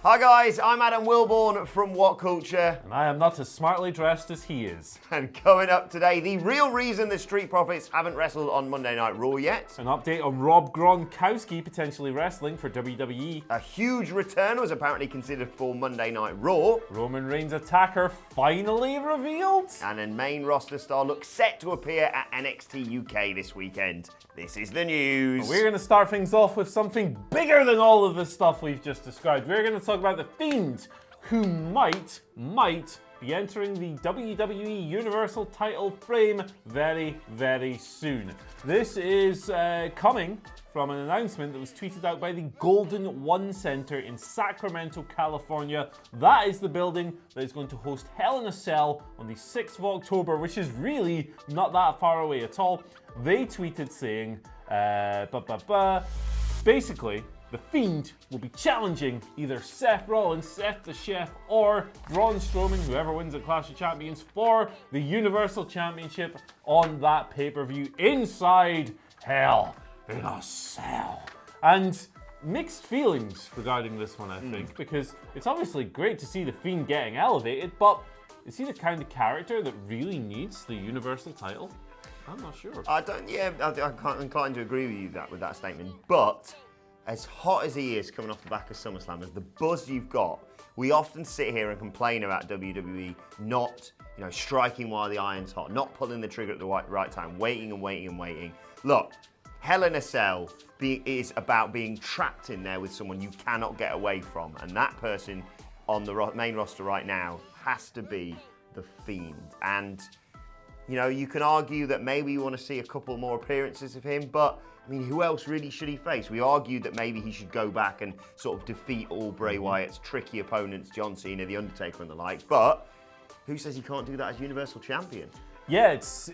Hi guys, I'm Adam Wilborn from WhatCulture. And I am not as smartly dressed as he is. And coming up today, the real reason the Street Profits haven't wrestled on Monday Night Raw yet. An update on Rob Gronkowski potentially wrestling for WWE. A huge return was apparently considered for Monday Night Raw. Roman Reigns' attacker finally revealed. And a main roster star looks set to appear at NXT UK this weekend. This is the news. We're going to start things off with something bigger than all of the stuff we've just described. We're going to talk about The Fiend, who might be entering the WWE Universal title frame very, very soon. This is coming from an announcement that was tweeted out by the Golden One Center in Sacramento, California. That is the building that is going to host Hell in a Cell on the 6th of October, which is really not that far away at all. They tweeted saying, basically, The Fiend will be challenging either Seth Rollins, Seth the Chef, or Braun Strowman, whoever wins at Clash of Champions, for the Universal Championship on that pay-per-view inside Hell in a Cell. And mixed feelings regarding this one, I think, because it's obviously great to see The Fiend getting elevated, but is he the kind of character that really needs the Universal title? I'm not sure. I'm inclined to agree with that statement, but as hot as he is coming off the back of SummerSlam, as the buzz you've got, we often sit here and complain about WWE not, striking while the iron's hot, not pulling the trigger at the right time, waiting and waiting and waiting. Look, Hell in a Cell is about being trapped in there with someone you cannot get away from, and that person on the main roster right now has to be The Fiend. And you can argue that maybe you want to see a couple more appearances of him, but who else really should he face? We argued that maybe he should go back and sort of defeat all Bray Wyatt's tricky opponents, John Cena, The Undertaker and the like, but who says he can't do that as Universal Champion? Yeah, it's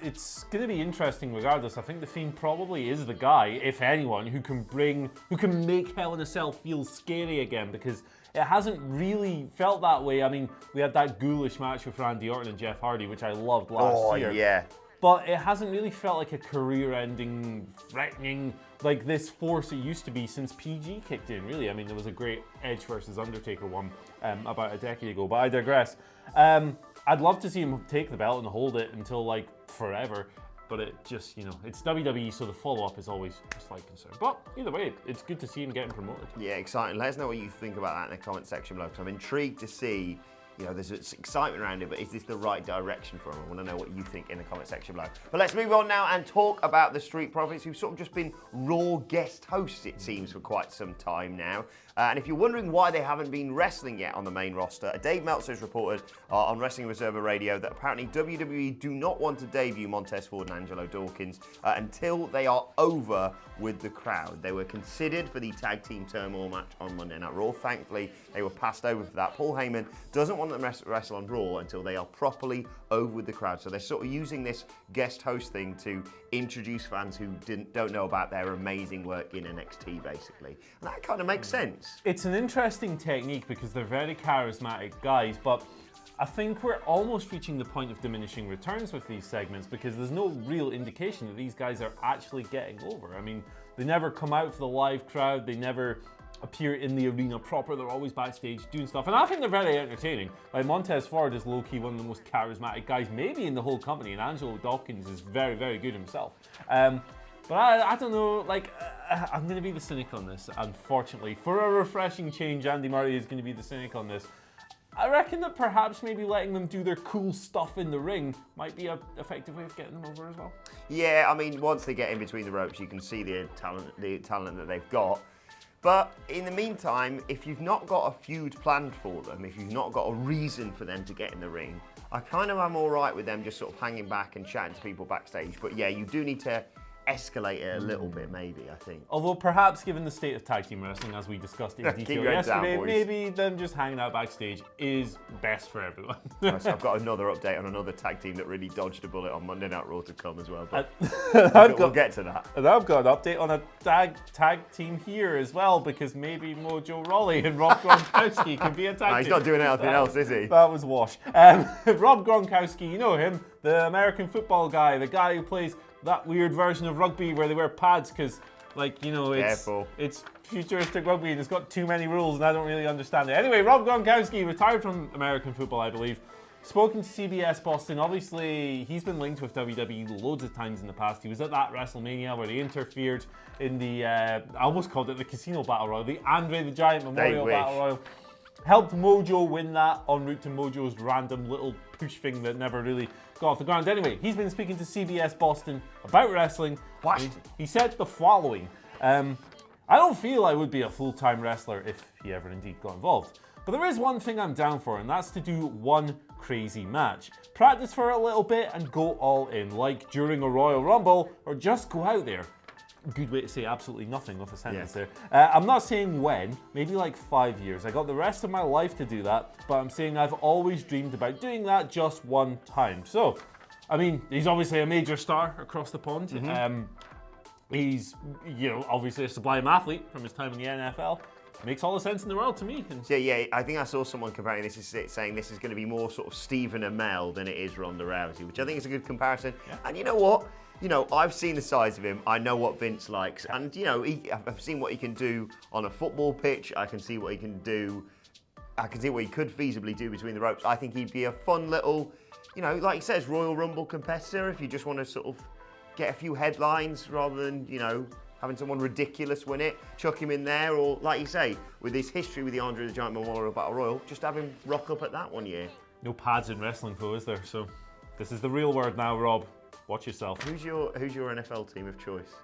going to be interesting regardless. I think The Fiend probably is the guy, if anyone, who can make Hell in a Cell feel scary again, because it hasn't really felt that way. We had that ghoulish match with Randy Orton and Jeff Hardy, which I loved last year. Yeah. But it hasn't really felt like a career-ending, threatening, like this force it used to be since PG kicked in, really. There was a great Edge versus Undertaker one about a decade ago, but I digress. I'd love to see him take the belt and hold it until, forever. But it just, it's WWE, so the follow-up is always a slight concern. But either way, it's good to see him getting promoted. Yeah, exciting. Let us know what you think about that in the comment section below, because I'm intrigued to see, there's excitement around it, but is this the right direction for him? I want to know what you think in the comment section below. But let's move on now and talk about the Street Profits, who've sort of just been Raw guest hosts, it seems, for quite some time now. And if you're wondering why they haven't been wrestling yet on the main roster, Dave Meltzer has reported on Wrestling Observer Radio that apparently WWE do not want to debut Montez Ford and Angelo Dawkins until they are over with the crowd. They were considered for the tag team turmoil match on Monday Night Raw. Thankfully, they were passed over for that. Paul Heyman doesn't want them to wrestle on Raw until they are properly over with the crowd. So they're sort of using this guest host thing to introduce fans who don't know about their amazing work in NXT, basically. And that kind of makes sense. It's an interesting technique because they're very charismatic guys, but I think we're almost reaching the point of diminishing returns with these segments because there's no real indication that these guys are actually getting over. They never come out for the live crowd, they never appear in the arena proper, they're always backstage doing stuff, and I think they're very entertaining. Montez Ford is low-key one of the most charismatic guys maybe in the whole company, and Angelo Dawkins is very, very good himself. But I don't know, I'm going to be the cynic on this, unfortunately. For a refreshing change, Andy Murray is going to be the cynic on this. I reckon that perhaps maybe letting them do their cool stuff in the ring might be an effective way of getting them over as well. Yeah, once they get in between the ropes, you can see the talent that they've got. But in the meantime, if you've not got a feud planned for them, if you've not got a reason for them to get in the ring, I kind of am all right with them just sort of hanging back and chatting to people backstage. But yeah, you do need to escalate it a little bit, maybe, I think. Although perhaps given the state of tag team wrestling, as we discussed in detail yesterday, maybe them just hanging out backstage is best for everyone. So I've got another update on another tag team that really dodged a bullet on Monday Night Raw to come as well, but we'll get to that. And I've got an update on a tag team here as well, because maybe Mojo Rawley and Rob Gronkowski can be a tag team. He's not doing anything else, is he? That was wash. Rob Gronkowski, you know him, the American football guy, the guy who plays that weird version of rugby where they wear pads because Like, Careful. it's futuristic rugby and it's got too many rules and I don't really understand it. Anyway, Rob Gronkowski retired from American football, I believe. Spoken to CBS Boston. Obviously, he's been linked with WWE loads of times in the past. He was at that WrestleMania where they interfered in the, I almost called it the Casino Battle Royal, the Andre the Giant Memorial Battle Royal. Helped Mojo win that en route to Mojo's random little push thing that never really got off the ground. Anyway, he's been speaking to CBS Boston about wrestling. He said the following. I don't feel I would be a full-time wrestler if he ever indeed got involved. But there is one thing I'm down for, and that's to do one crazy match. Practice for a little bit and go all in, like during a Royal Rumble, or just go out there. Good way to say absolutely nothing with a sentence there. I'm not saying when, maybe like 5 years. I got the rest of my life to do that, but I'm saying I've always dreamed about doing that just one time. So, I mean, he's obviously a major star across the pond. He's, obviously a sublime athlete from his time in the NFL. Makes all the sense in the world to me. Yeah, I think I saw someone comparing this, saying this is going to be more sort of Stephen Amell than it is Ronda Rousey, which I think is a good comparison. Yeah. And you know what? I've seen the size of him. I know what Vince likes. And, I've seen what he can do on a football pitch. I can see what he can do. I can see what he could feasibly do between the ropes. I think he'd be a fun little, like he says, Royal Rumble competitor if you just want to sort of get a few headlines rather than, having someone ridiculous win it, chuck him in there, or like you say, with his history with the Andre the Giant Memorial Battle Royal, just have him rock up at that one year. No pads in wrestling, though, is there? So this is the real word now, Rob. Watch yourself. Who's your NFL team of choice?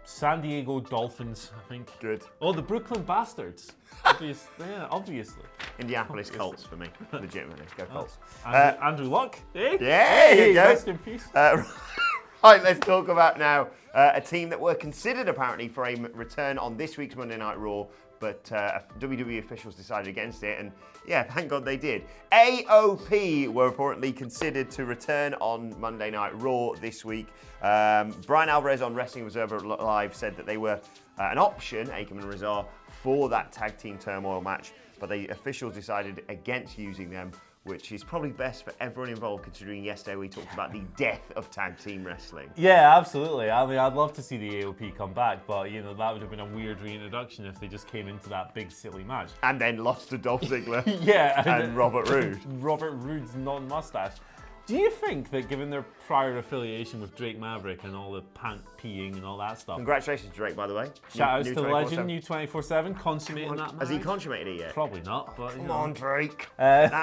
San Diego Dolphins, I think. Good. Oh, the Brooklyn Bastards. Obviously. Indianapolis Colts for me. Legitimately. Go Colts. Andrew Luck. Eh? Yeah, here you go. Rest in peace. Right, let's talk about now a team that were considered apparently for a return on this week's Monday Night Raw, but WWE officials decided against it, and yeah, thank God they did. AOP were reportedly considered to return on Monday Night Raw this week. Brian Alvarez on Wrestling Observer Live said that they were an option, Akam and Razar, for that tag team turmoil match, but the officials decided against using them, which is probably best for everyone involved, considering yesterday we talked about the death of tag team wrestling. Yeah, absolutely. I mean, I'd love to see the AOP come back, but, that would have been a weird reintroduction if they just came into that big, silly match. And then lost to Dolph Ziggler and Robert Roode. Robert Roode's non-mustache. Do you think that given their prior affiliation with Drake Maverick and all the pant peeing and all that stuff... Congratulations, Drake, by the way. Shout outs to the legend, new 24/7, consummating that match. Has he consummated it yet? Probably not, but... Come on, Drake. Sorry.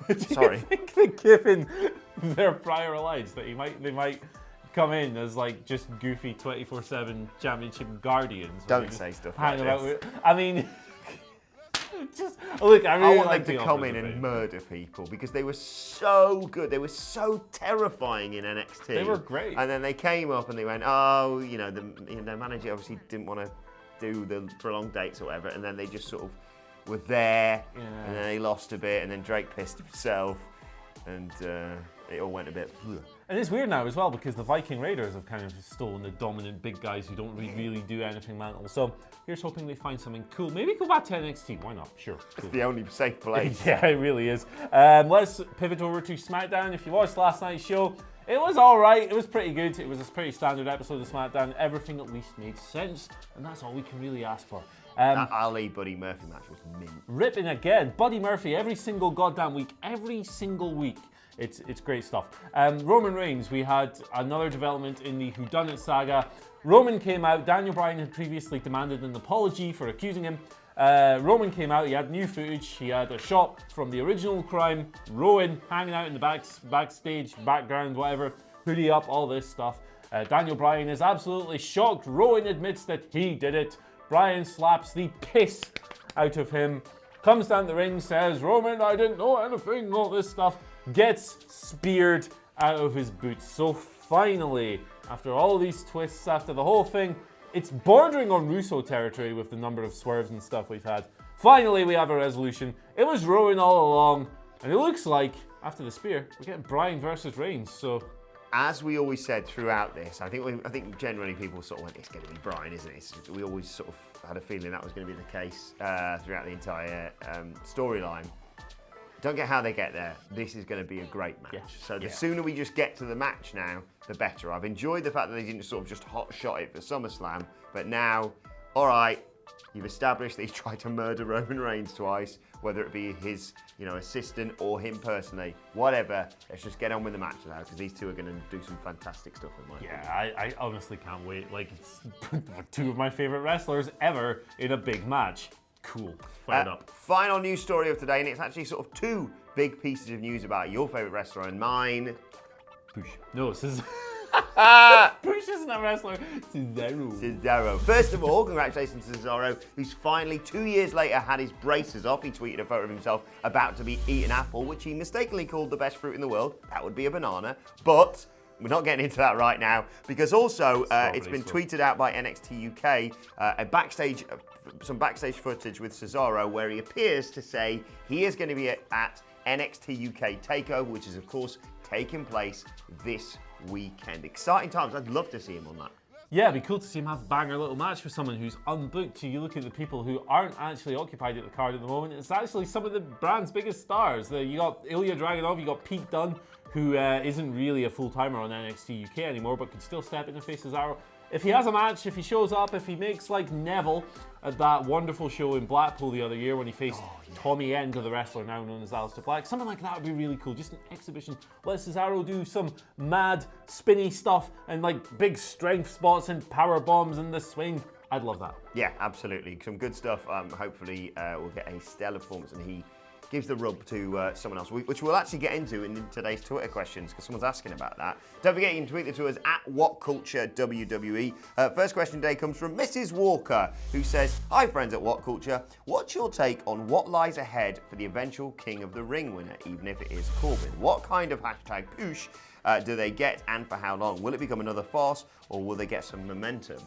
Do you think that given their prior alliance that they might come in as like just goofy 24/7 championship guardians? Don't say stuff like this. I mean... Just look, I really want like them to come in and murder people because they were so good. They were so terrifying in NXT. They were great. And then they came up and they went, the manager obviously didn't want to do the prolonged dates or whatever. And then they just sort of were there, and then they lost a bit, and then Drake pissed himself, and it all went a bit. Ugh. And it's weird now as well because the Viking Raiders have kind of stolen the dominant big guys who don't really do anything mental. So here's hoping they find something cool. Maybe go back to NXT. Why not? Sure. Cool. It's the only safe place. Yeah, it really is. Let's pivot over to SmackDown. If you watched last night's show, it was all right. It was pretty good. It was a pretty standard episode of SmackDown. Everything at least made sense, and that's all we can really ask for. That Ali Buddy Murphy match was mint. Ripping again. Buddy Murphy every single goddamn week. Every single week. It's great stuff. Roman Reigns, we had another development in the Whodunit saga. Roman came out. Daniel Bryan had previously demanded an apology for accusing him. Roman came out. He had new footage. He had a shot from the original crime. Rowan hanging out in the backstage, background, whatever. Hoodie up, all this stuff. Daniel Bryan is absolutely shocked. Rowan admits that he did it. Bryan slaps the piss out of him. Comes down the ring, says, Roman, I didn't know anything, all this stuff. Gets speared out of his boots. So finally, after all these twists, after the whole thing, it's bordering on Russo territory with the number of swerves and stuff we've had. Finally, we have a resolution. It was Rowan all along, and it looks like, after the spear, we're getting Bryan versus Reigns, so... As we always said throughout this, I think generally people sort of went, it's going to be Bryan, isn't it? We always sort of had a feeling that was going to be the case throughout the entire storyline. don't get how they get there. This is going to be a great match. Yeah. So the sooner we just get to the match now, the better. I've enjoyed the fact that they didn't sort of just hot shot it for SummerSlam, but now, all right, you've established that he's tried to murder Roman Reigns twice, whether it be his, assistant or him personally, whatever. Let's just get on with the match now, because these two are going to do some fantastic stuff in my opinion. I honestly can't wait. Like, it's two of my favorite wrestlers ever in a big match. Cool. Fired up. Final news story of today, and it's actually sort of two big pieces of news about your favourite wrestler and mine. Push. No, this is... Push isn't a wrestler. Cesaro. First of all, congratulations to Cesaro, who's finally 2 years later had his braces off. He tweeted a photo of himself about to be eating apple, which he mistakenly called the best fruit in the world. That would be a banana. But we're not getting into that right now, because also it's been tweeted out by NXT UK, some backstage footage with Cesaro where he appears to say he is going to be at NXT UK TakeOver, which is of course taking place this weekend. Exciting times. I'd love to see him on that. Yeah, it'd be cool to see him have a banger little match with someone who's unbooked. You look at the people who aren't actually occupied at the card at the moment, it's actually some of the brand's biggest stars. You got Ilya Dragunov, you got Pete Dunne, who isn't really a full-timer on NXT UK anymore, but could still step in and face Cesaro. If he has a match, if he shows up, if he makes like Neville at that wonderful show in Blackpool the other year when he faced Tommy End, the wrestler now known as Aleister Black, something like that would be really cool. Just an exhibition. Let Cesaro do some mad, spinny stuff and like big strength spots and power bombs and the swing. I'd love that. Yeah, absolutely. Some good stuff. Hopefully we'll get a stellar performance and he gives the rub to someone else, which we'll actually get into in today's Twitter questions, because someone's asking about that. Don't forget, you can tweet it to us at WhatCulture WWE. First question today comes from Mrs. Walker, who says, "Hi friends at WhatCulture, what's your take on what lies ahead for the eventual King of the Ring winner, even if it is Corbin? What kind of hashtag push do they get, and for how long? Will it become another farce, or will they get some momentum?"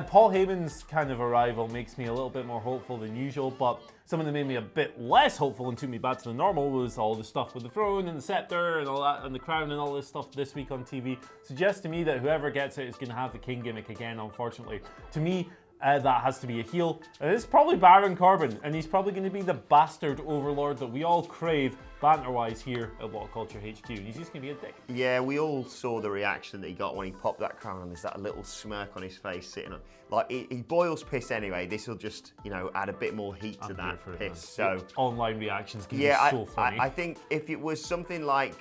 Paul Heyman's kind of arrival makes me a little bit more hopeful than usual, but something that made me a bit less hopeful and took me back to the normal was all the stuff with the throne and the scepter and all that, and the crown and all this stuff this week on TV. Suggests to me that whoever gets it is going to have the king gimmick again, unfortunately. To me, that has to be a heel. And it's probably Baron Corbin, and he's probably going to be the bastard overlord that we all crave banter-wise here at WhatCulture HQ. And he's just going to be a dick. Yeah, we all saw the reaction that he got when he popped that crown on. There's that little smirk on his face sitting on. Like, he boils piss anyway. This will just, add a bit more heat to that piss. So online reactions can be so funny. I think if it was something like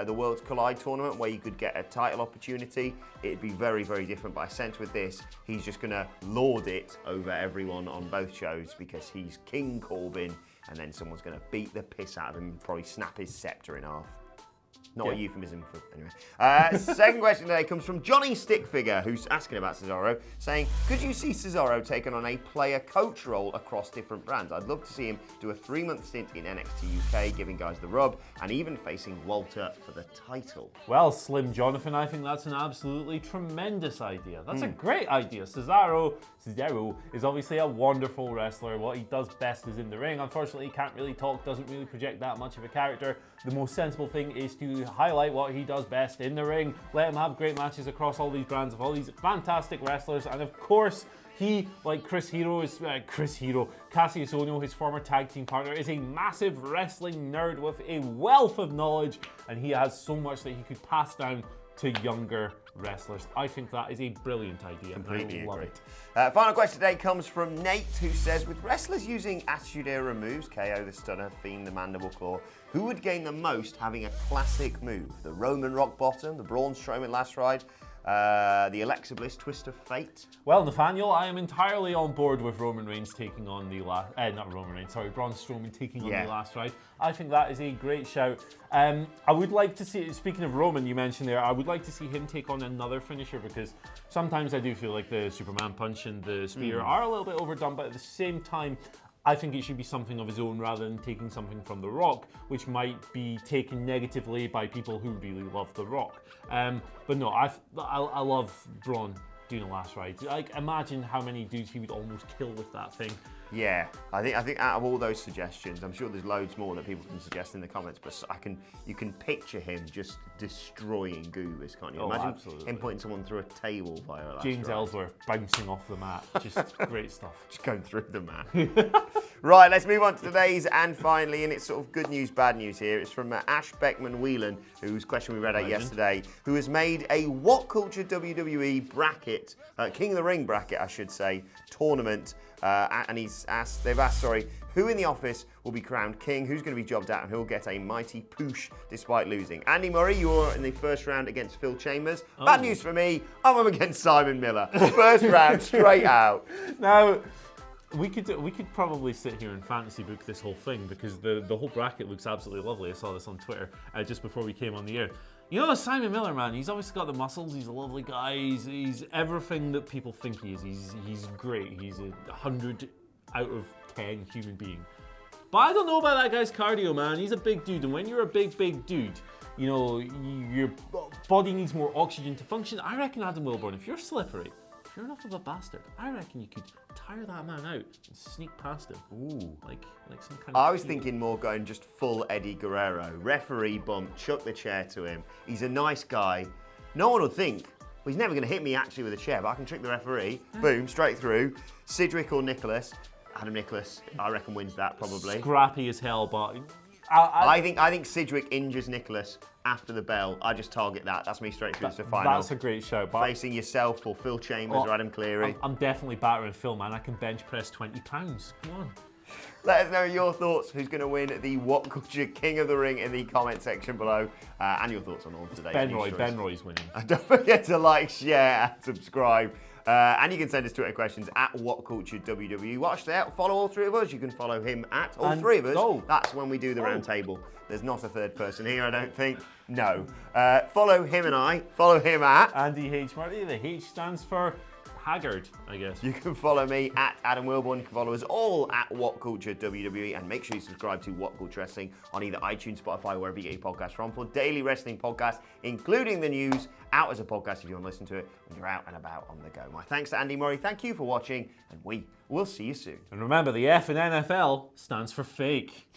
the Worlds Collide tournament where you could get a title opportunity, it'd be very, very different. But I sense with this, he's just going to lord it over everyone on both shows because he's King Corbin, and then someone's going to beat the piss out of him and probably snap his scepter in half. Not a euphemism for anyway. Second question today comes from Johnny Stickfigure, who's asking about Cesaro, saying, "Could you see Cesaro taking on a player coach role across different brands? I'd love to see him do a 3-month stint in NXT UK, giving guys the rub, and even facing Walter for the title." Well, Slim Jonathan, I think that's an absolutely tremendous idea. That's a great idea. Cesaro is obviously a wonderful wrestler. What he does best is in the ring. Unfortunately, he can't really talk, doesn't really project that much of a character. The most sensible thing is to highlight what he does best in the ring. Let him have great matches across all these brands of all these fantastic wrestlers. And of course, he, like Cassius Ohno, his former tag team partner, is a massive wrestling nerd with a wealth of knowledge. And he has so much that he could pass down to younger wrestlers. I think that is a brilliant idea. Completely I love agree. it. Final question today comes from Nate, who says, with wrestlers using Attitude Era moves, KO the Stunner, Fiend the Mandible Claw, who would gain the most having a classic move? The Roman Rock Bottom, the Braun Strowman Last Ride, the Alexa Bliss Twist of Fate? Well, Nathaniel, I am entirely on board with Roman Reigns taking on the Braun Strowman taking on the Last Ride. I think that is a great shout. I would like to see, speaking of Roman, you mentioned there, I would like to see him take on another finisher, because sometimes I do feel like the Superman Punch and the Spear are a little bit overdone, but at the same time, I think it should be something of his own rather than taking something from The Rock, which might be taken negatively by people who really love The Rock. But no, I love Braun doing a Last Ride. Like, imagine how many dudes he would almost kill with that thing. Yeah, I think out of all those suggestions, I'm sure there's loads more that people can suggest in the comments, but you can picture him just destroying Goobers, can't you? Imagine him putting someone through a table via a Last James Ride. Ellsworth bouncing off the mat, just great stuff. Just going through the mat. Right, let's move on to today's and finally, and it's sort of good news, bad news here. It's from Ash Beckman-Whelan, whose question we read out yesterday, who has made a WhatCulture WWE bracket, King of the Ring bracket, I should say, tournament. And they've asked, who in the office will be crowned king, who's going to be jobbed out, and who will get a mighty push despite losing. Andy Murray, you're in the first round against Phil Chambers. Bad news for me, I'm up against Simon Miller. First round, straight out. Now, we could probably sit here and fantasy book this whole thing because the whole bracket looks absolutely lovely. I saw this on Twitter just before we came on the air. You know, Simon Miller, man, he's obviously got the muscles. He's a lovely guy. He's everything that people think he is. He's great. He's a 100 out of 10 human being. But I don't know about that guy's cardio, man. He's a big dude, and when you're a big dude, you know, your body needs more oxygen to function. I reckon Adam Wilborn, if you're slippery, if you're enough of a bastard, I reckon you could tire that man out and sneak past him. Ooh. Like some kind of... I was thinking more going just full Eddie Guerrero. Referee bump, chuck the chair to him. He's a nice guy. No one will think, well, he's never going to hit me actually with a chair, but I can trick the referee. Boom, straight through. Sidgwick or Nicholas. Adam Nicholas, I reckon, wins that probably. Scrappy as hell, but... I think Sidgwick injures Nicholas after the bell. I just target that. That's me straight through to the final. That's a great shout. Facing yourself or Phil Chambers or Adam Cleary. I'm definitely battering Phil, man. I can bench press 20 pounds. Come on. Let us know your thoughts. Who's going to win the WhatCulture King of the Ring in the comment section below. And your thoughts on all of today's news stories. Ben Roy's winning. And don't forget to like, share, and subscribe. And you can send us Twitter questions at WhatCultureWWE. Watch that. Follow all three of us. You can follow him at all three of us. Oh. That's when we do the round table. There's not a third person here, I don't think. No. Follow him and I. Follow him at Andy H. Murray. The H stands for Haggard, I guess. You can follow me at Adam Wilborn. You can follow us all at WhatCultureWWE. And make sure you subscribe to WhatCulture Wrestling on either iTunes, Spotify, wherever you get your podcasts from for daily wrestling podcasts, including the news, out as a podcast if you want to listen to it when you're out and about on the go. My thanks to Andy Murray. Thank you for watching, and we will see you soon. And remember, the F in NFL stands for fake.